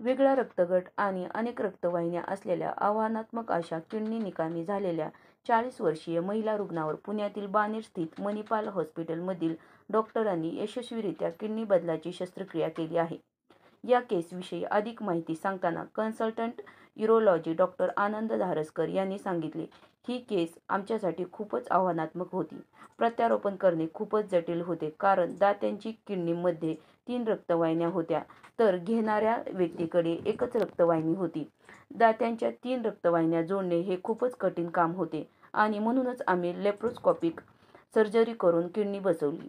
वेगळा रक्तगट आणि अनेक रक्तवाहिन्या असलेल्या आव्हानात्मक अशा किडनी निकामी झालेल्या 40 वर्षीय महिला रुग्णावर पुण्यातील बाणेर स्थित मणिपाल हॉस्पिटलमधील डॉक्टरांनी यशस्वीरित्या किडनी बदलाची शस्त्रक्रिया केली आहे। या केसविषयी अधिक माहिती सांगताना कन्सल्टंट यूरोलॉजी डॉक्टर आनंद धारसकर यांनी सांगितले, ही केस आमच्यासाठी खूपच आव्हानात्मक होती। प्रत्यारोपण करणे खूपच जटिल होते, कारण दात्यांची किडनीमध्ये 3 रक्तवाहिन्या होत्या, तर घेणाऱ्या व्यक्तीकडे एकच रक्तवाहिनी होती। दात्यांच्या 3 रक्तवाहिन्या जोडणे हे खूपच कठीण काम होते आणि म्हणूनच आम्ही लेप्रोस्कोपिक सर्जरी करून किडनी बसवली।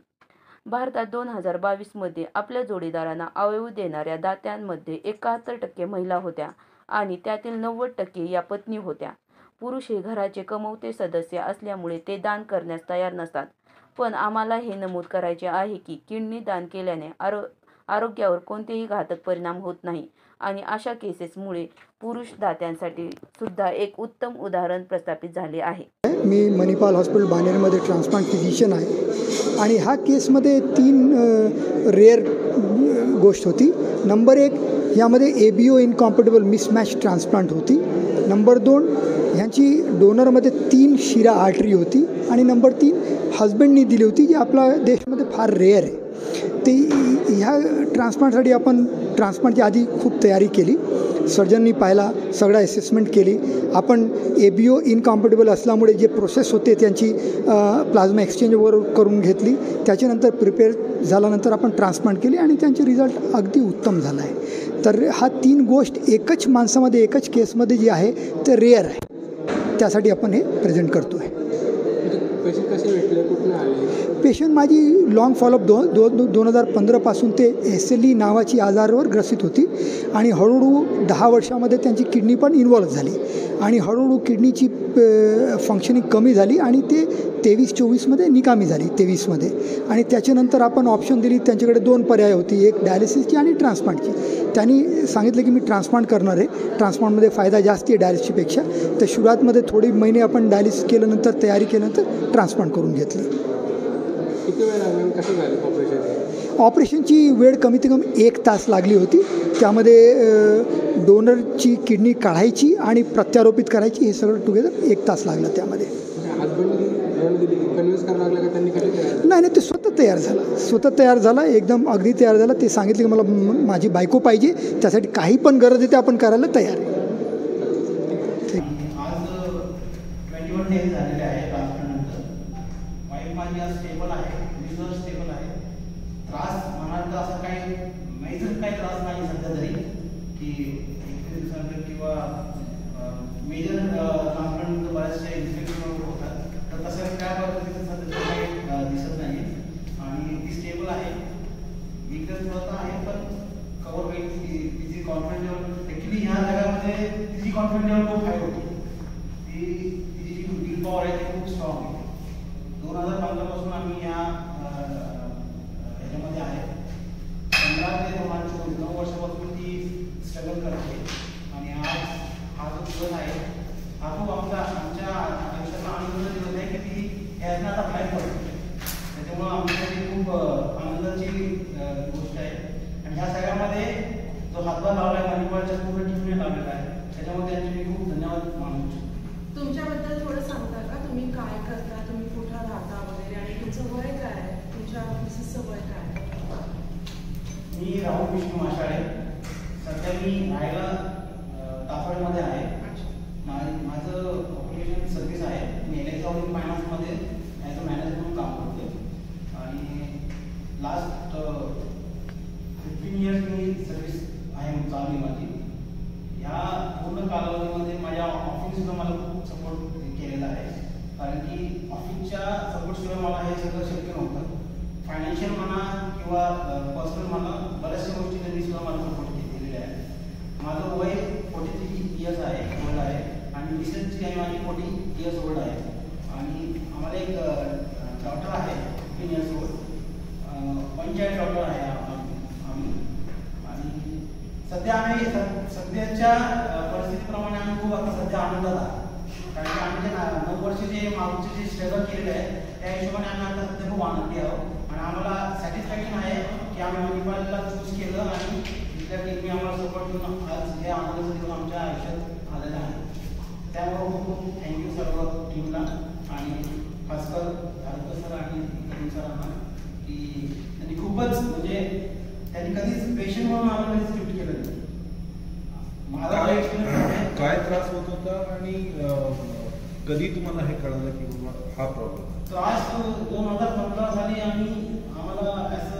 भारतात 2022 मध्ये आपल्या जोडीदारांना अवयव देणाऱ्या दात्यांमध्ये 71% महिला होत्या आणि त्यातील 90% या पत्नी होत्या। पुरुष हे घराचे कमवते सदस्य असल्यामुळे ते दान करण्यास तयार नसतात। पण आम्हाला हे नमूद करायचे आहे की किडनी दान केल्याने आरोग्यावर कोणतेही घातक परिणाम होत नाही आणि अशा केसेसमुळे पुरुष दात्यांसाठी सुद्धा एक उत्तम उदाहरण प्रस्थापित झाले आहे। मी मणिपाल हॉस्पिटल बाणेरमध्ये ट्रान्सप्लांट फिजिशियन आहे आणि ह्या केसमध्ये 3 रेअर गोष्ट होती। नंबर 1, यामध्ये ABO इनकॉम्पॅटिबल मिसमॅच ट्रान्सप्लांट होती। नंबर 2, ह्यांची डोनरमध्ये 3 शिरा आर्टरी होती आणि नंबर 3, हजबंडनी दिली होती, जी आपल्या देशामध्ये फार रेअर आहे। ते ह्या ट्रान्सप्लांटसाठी आपण ट्रान्सप्लांटची आधी खूप तयारी केली, सर्जननी पाहिला, सगळं असेसमेंट केली। आपण ABO इनकॉम्पॅटिबल असल्यामुळे जे प्रोसेस होते त्यांची प्लाझ्मा एक्सचेंजवर करून घेतली। त्याच्यानंतर प्रिपेअर झाल्यानंतर आपण ट्रान्सप्लांट केली आणि त्यांचे रिझल्ट अगदी उत्तम झाला आहे। तर हा 3 गोष्ट एकच माणसामध्ये एकच केसमध्ये जी आहे ते रेअर आहे, त्यासाठी आपण हे प्रेझेंट करतो आहे। पेशंट कसे भेटले, कुठून आले? पेशंट माझी लॉंग फॉलोअप 2015 पासून ते SLE नावाची आजारावर ग्रसित होती आणि हळूहळू 10 वर्षामध्ये त्यांची किडनी पण इन्व्हॉल्व झाली आणि हळूहळू किडनीची फंक्शनिंग कमी झाली आणि ते 23-24मध्ये निकामी झाली, 23मध्ये। आणि त्याच्यानंतर आपण ऑप्शन दिली, त्यांच्याकडे 2 पर्याय होती, एक डायलिसिसची आणि ट्रान्सप्लांटची। त्यांनी सांगितलं की मी ट्रान्सप्लांट करणार आहे, ट्रान्सप्लांटमध्ये फायदा जास्त आहे डायलिसिसपेक्षा। तर सुरुवातमध्ये थोडी महिने आपण डायलिसिस केल्यानंतर तयारी केल्यानंतर ट्रान्सप्लांट करून घेतली। किती वेळ लागला, कसं झालं ऑपरेशन? ऑपरेशनची वेळ कमीत कमी 1 तास लागली होती। त्यामध्ये डोनरची किडनी काढायची आणि प्रत्यारोपित करायची, हे सगळं टुगेदर 1 तास लागला त्यामध्ये। कन्व्हिन्स करावं लागलं का त्यांनी? नाही, ते स्वतः तयार झाला, एकदम अगदी तयार झाला। ते सांगितले की मला माझी बायको पाहिजे, त्यासाठी काही पण गरज आहे ते आपण करायला तयार आहे। आज 21 डेज झालेले आहे ट्रान्सप्लांटनंतर। वाईफ माझी आज स्टेबल आहे, मी स्टेबल आहे। त्रास म्हणाल तर असं काही मेजर काही त्रास नाही सध्या तरी, की इन्फेक्शन किंवा मेजर ट्रान्सप्लांटनंतर बऱ्याचशा इन्फेक्शन होतात, तर तसं काय पद्धतीचं सध्या काही दिसत नाही आणि ती स्टेबल आहे। वीकनेस थोडासा आहे पण कव्हर होईल। तिची कॉन्फिडन्स लेवल ॲक्च्युली ह्या जगामध्ये तिची कॉन्फिडन्स लेवल खूप हाय होती। तिची जी विल पॉवर आहे ती खूप स्ट्रॉंग आहे। 2015 पासून आम्ही ह्याच्यामध्ये आहे। 15 ते 2024 9 वर्षापासून ती स्ट्रगल करते आणि आज हा जो दिवस आहे हा खूप आमच्या आयुष्याला आनंद दिवस आहे की ती ह्यातनं आता बाहेर पडते। त्याच्यामुळं आमच्यासाठी खूप आनंदाची गोष्ट आहे आणि ह्या सगळ्यामध्ये जो हातभार लावला आहे मणिपालच्या पूर्ण टीमने लावलेला आहे, त्याच्यामध्ये त्यांचे मी खूप धन्यवाद मानू शकतो। तुमच्याबद्दल थोडं सांगता का? तुम्ही काय करता, तुम्ही कुठं राहता वगैरे आणि तुमचं वय काय आहे, तुमच्या मिसेसचं वय काय आहे? मी राहुल विष्णू माशाळे, सध्या मी राहायला ताफळमध्ये आहे। माझं ऑक्युपेशन सर्व्हिस आहे। मी LIC हाऊसिंग फायनान्समध्ये ॲज अ मॅनेजर म्हणून काम करतो आणि लास्ट 15 इयर्स मी सर्व्हिस आहे चालू माझी। या पूर्ण कालावधीमध्ये माझ्या ऑफिससुद्धा मला खूप सपोर्ट केलेला आहे, कारण की ऑफिसच्या सपोर्टशिवाय मला हे सगळं शक्य नव्हतं। फायनान्शियल म्हणा किंवा पर्सनल म्हणा, बऱ्याचशा गोष्टी त्यांनी सुद्धा मला सपोर्ट केलेले आहे। माझं वय 43 इयर्स आहे, ओल्ड आहे आणि मिसेसची आहे माझी 40 इयर्स ओल्ड आहे आणि आम्हाला एक डॉटर आहे 15 इयर्स ओल्ड, पंचायत डॉटर आहे आम्ही। आणि सध्याच्या परिस्थितीप्रमाणे आम्ही खूप आता सध्या आनंदात आहोत, कारण की आम्ही जे 9 वर्ष जे मागचे जे स्ट्रगल केलेलं आहे त्या हिशोबाने आम्ही आता सध्या खूप आनंदी आहोत आणि आम्हाला सॅटिस्फॅक्शन आहे की आम्ही मणिपालला चूज केलं आणि तिथल्या टीमने आम्हाला सपोर्ट देऊन आज हे आनंदाचं दिवस आमच्या आयुष्यात आलेलं आहे. त्यामुळे खूप खूप थँक्यू सर्व टीमला आणि खासकर भारत सर आणि कदम सरांना की त्यांनी खूपच म्हणजे त्यांनी कधीच पेशंट म्हणून आम्हाला कधीच ट्रीट केलं नाही. माझा एक्सपिरियन्स काय त्रास होत होता आणि कधी तुम्हाला हे कळलं की बाबा हा प्रॉब्लेम त्रास 2015 साली आम्हाला असं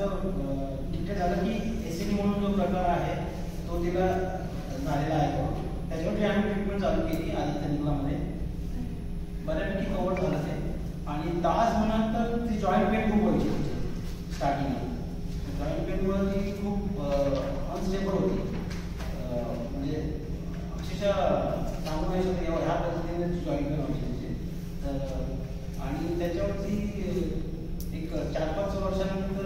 डिटेक्ट झालं की एसिडी म्हणून जो प्रकार आहे तो तिला झालेला आहे. त्याच्यावरती आम्ही ट्रीटमेंट चालू केली आदित्य निगलामध्ये. बऱ्यापैकी कव्हर झालं ते आणि त्रास म्हणाल तर ती जॉईंट पेन खूप व्हायची स्टार्टिंगला. जॉईंट पेनमुळे ती खूप अनस्टेबल होती. म्हणजे अक्षरशः सांगू नाही शकत ह्या पद्धतीने जॉईंट पेन व्हायची तिचे. तर आणि त्याच्यावरती एक 4-5 वर्षानंतर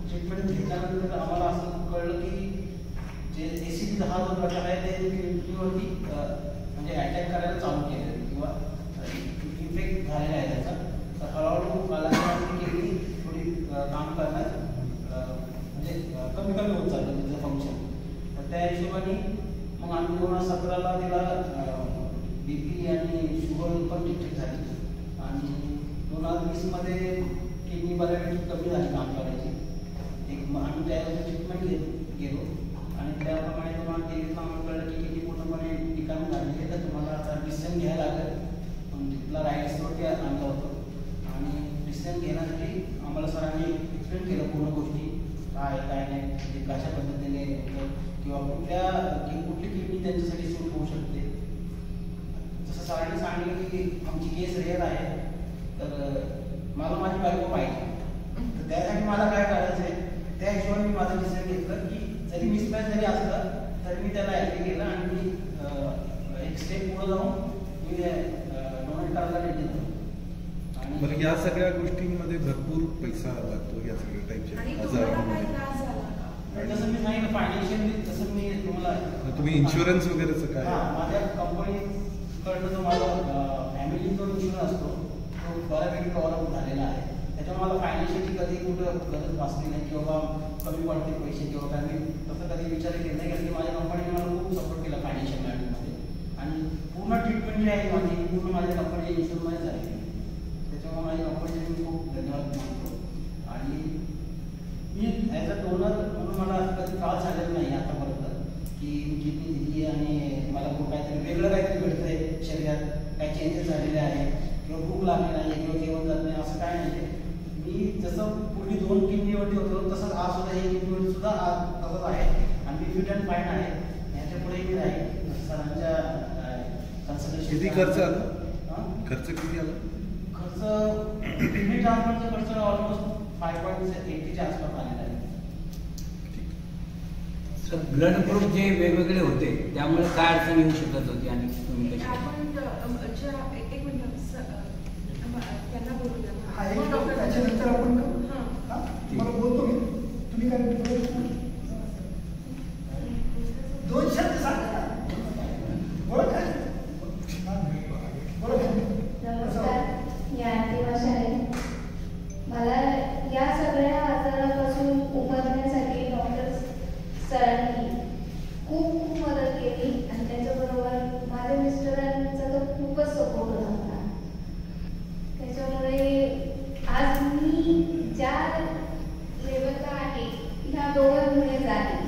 ट्रीटमेंट घेतल्यानंतर आम्हाला असं कळलं की जे एसिडी हा जो प्रकार आहे ते किडनीवरती म्हणजे अटॅक करायला चालू केलं किंवा इफेक्ट झालेला आहे त्याचा. तर हळूहळू मला किडनी थोडी काम करण्यात म्हणजे कमी कमी होत चाललं तिचं फंक्शन. तर त्या हिशोबाने मग आम्ही 2017ला तिला BP आणि शुगर पण ठीक झाली आणि 2020मध्ये किडनी बऱ्यापैकी कमी झाली काम करायची. आम्ही त्यावेळेस ट्रीटमेंट गेलो आणि त्याप्रमाणे तुम्हाला टीव्हीतला आम्हाला कळलं की किती पूर्णपणे ठिकाणी झाली आहे. तर तुम्हाला आता डिसिजन घ्यायला लागेल. पण तिथला राईड्सवरती आणलं होतं आणि डिसिजन घेण्यासाठी आम्हाला सरांनी एक्सप्लेन केलं पूर्ण गोष्टी काय काय नाही म्हणजे कशा पद्धतीने किंवा कुठली किडनी त्यांच्यासाठी सूट होऊ शकते. जसं सरांनी सांगितलं की आमची केस रेअर आहे तर मला माझी बायको पाहिजे. तर त्यासाठी मला काय करायचं आहे त्या हिशोबाने मी माझं डिसिजन घेतलं की जरी मिसमॅच जरी असलं तरी मी त्याला ॲग्री केलं आणि मी एक स्टेप पुढे जाऊन मी डोनेट करायला रेडी झालो. बरं या सगळ्या गोष्टींमध्ये भरपूर पैसा लागतो या सगळ्या टाईपच्या आजारांमध्ये. जसं मी सांगितलं फायनान्शियली जसं मी तुम्हाला तुम्ही इन्शुरन्स वगैरेचं काय माझ्या कंपनीकडनं जो माझा फॅमिली जो इन्शुरन्स असतो तो बऱ्यापैकी कव्हर झालेला आहे. त्याच्यामुळे मला फायनान्शियली कधी कुठं गरज भासली नाही किंवा कमी पडते पैसे किंवा काय मी तसं कधी विचार केला नाही. कारण की माझ्या कंपनीने मला खूप सपोर्ट केला फायनान्शियल मॅटरमध्ये आणि पूर्ण ट्रीटमेंट जी आहे माझी पूर्ण माझ्या कंपनीच्या इन्शुरन्समध्ये झाली. त्याच्यामुळे माझ्या कंपनीचे मी खूप धन्यवाद मानतो. आणि मी ॲज अ डोनर म्हणून मला कधी त्रास झालेला नाही आतापर्यंत की मी किडनी दिली आणि मला खूप काहीतरी वेगळं काहीतरी भेटतं आहे शरीरात काही चेंजेस झालेले आहे किंवा भूक लागली नाही किंवा जेवण जात नाही असं काय नाही. मी जसं पूर्वी 2 किडनीवरती होतो तसंच आज सुद्धा 1 किडनीवरती सुद्धा आज तसंच आहे आणि मी फिट अँड फाईन आहे. याच्या पुढे मी राहील सरांच्या कन्सल्टेशन. किती खर्च आला? खर्च किती आला? खर्च किडनी ट्रान्सप्लांटचा खर्च ऑलमोस्ट 5.80 च्या आसपास आलेला आहे. ब्लड ग्रुप जे वेगवेगळे होते त्यामुळे काय अडचण येऊ शकत होती आणि तुम्ही कशी? आपण एक मिनिट त्यांना बोलू द्या. हा एक त्याच्यानंतर आपण करू. हां मला बोलतो मी. तुम्ही काय 2 शब्द सांगा ना. बोला काय बोला. नमस्कार, मी आरती वाशाळे. मला या सगळ्या आजारापासून उबरण्यासाठी डॉक्टर सरांनी खूप मदत केली आणि त्याच्याबरोबर माझ्या मिस्टरांचा तर खूपच सपोर्ट होता मला. त्याच्यामुळे आज मी ज्या लेवलला आहे ह्या दोघांमुळे झाले.